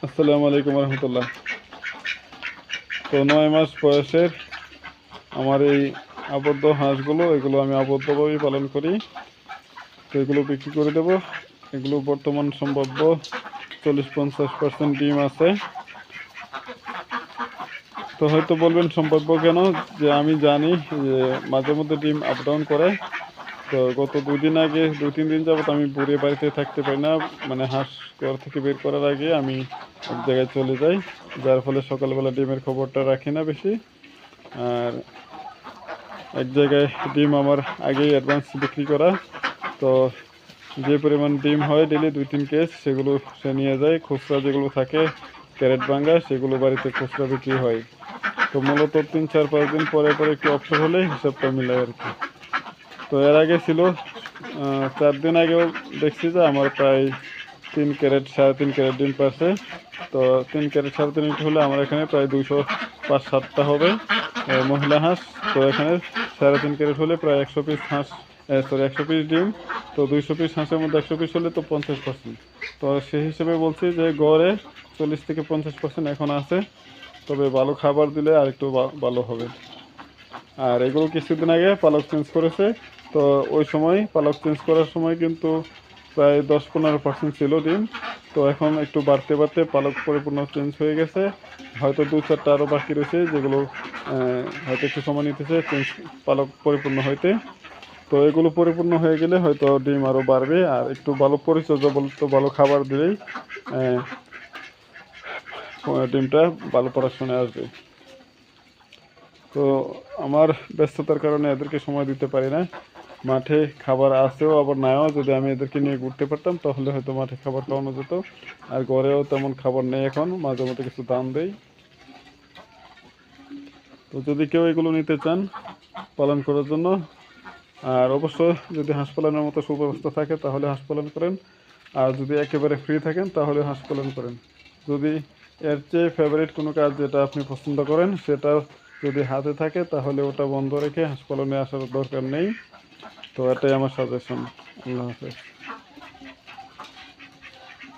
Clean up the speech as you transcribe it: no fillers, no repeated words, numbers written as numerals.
আসসালামু আলাইকুম রহমতুল্লাহ। তো 9 মাস বয়সের আমার এই আবদ্ধ হাঁসগুলো, এগুলো আমি আবদ্ধভাবেই পালন করি। তো এগুলো বিক্রি করে দেব। এগুলো বর্তমান সম্ভাব্য 40-50% ডিম আছে। তো হয়তো বলবেন সম্ভাব্য কেন, যে আমি জানি যে মাঝে মধ্যে ডিম আপ ডাউন করে। তো গত 2-3 দিন যাবত আমি বুড়ে বাড়িতে থাকতে পারি না, মানে হাঁস ঘর থেকে বের করার আগে আমি এক জায়গায় চলে যাই, যার ফলে সকালবেলা ডিমের খবরটা রাখি না বেশি। আর এক জায়গায় ডিম আমার আগেই অ্যাডভান্স বিক্রি করা। তো যে পরিমাণ ডিম হয় ডেলি 2-3 কেস, সেগুলো সে নিয়ে যায়। খুচরা যেগুলো থাকে ক্যারেট ভাঙ্গা, সেগুলো বাড়িতে খুচরা বিক্রি হয়। তো মূলত 3-4-5 দিন পরে পরে একটু অফ হলে হিসাবটা মিলায় আর কি। তো এর আগে ছিল 4 দিন আগেও দেখছি যে আমার প্রায় 3 ক্যারেট 3.5 ক্যারেট ডিম পারছে। তো 3 ক্যারেট 3.5 হলে আমার এখানে প্রায় 205-7টা হবে মহিলা হাঁস। তো এখানে 3.5 ক্যারেট হলে প্রায় 100 পিস হাঁস, 100 পিস ডিম। তো 200 পিস হাঁসের মধ্যে 100 পিস হলে তো 50%। তো সেই হিসেবে বলছি যে গড়ে 40-50% এখন আছে। তবে ভালো খাবার দিলে আর একটু ভালো হবে। আর এগুলো কিছুদিন আগে পালক চেঞ্জ করেছে। তো ওই সময় পালক চেঞ্জ করার সময় কিন্তু প্রায় 10-15% ছিল ডিম। তো এখন একটু বাড়তে বাড়তে পালক পরিপূর্ণ চেঞ্জ হয়ে গেছে। হয়তো 2-4টা আরও বাকি রয়েছে, যেগুলো হয়তো একটু সময় নিতেছে চেঞ্জ পালক পরিপূর্ণ হইতে। তো এগুলো পরিপূর্ণ হয়ে গেলে হয়তো ডিম আরও বাড়বে। আর একটু ভালো পরিচর্যা বলতে ভালো খাবার দিলেই ডিমটা ভালো পড়াশোনায় আসবে। তো আমার ব্যস্ততার কারণে এদেরকে সময় দিতে পারি না। মাঠে খাবার আছেও আবার নাও, যদি আমি এদেরকে নিয়ে ঘুরতে পারতাম তাহলে হয়তো মাঠে খাবার খাওয়ানো যেত। আর ঘরেও তেমন খাবার নেই এখন, মাঝে মধ্যে কিছু দাম দেই। তো যদি কেউ এগুলো নিতে চান পালন করার জন্য, আর অবশ্যই যদি হাঁস পালনের মতো সুব্যবস্থা থাকে তাহলে হাঁস পালন করেন। আর যদি একেবারে ফ্রি থাকেন তাহলে হাঁস পালন করেন। যদি এর চেয়ে ফেভারিট কোনো কাজ যেটা আপনি পছন্দ করেন সেটা যদি হাতে থাকে তাহলে ওটা বন্ধ রেখে হাঁস পালনে আসার দরকার নেই। তো এটাই আমার সাজেশন। আল্লাহ হাফেজ।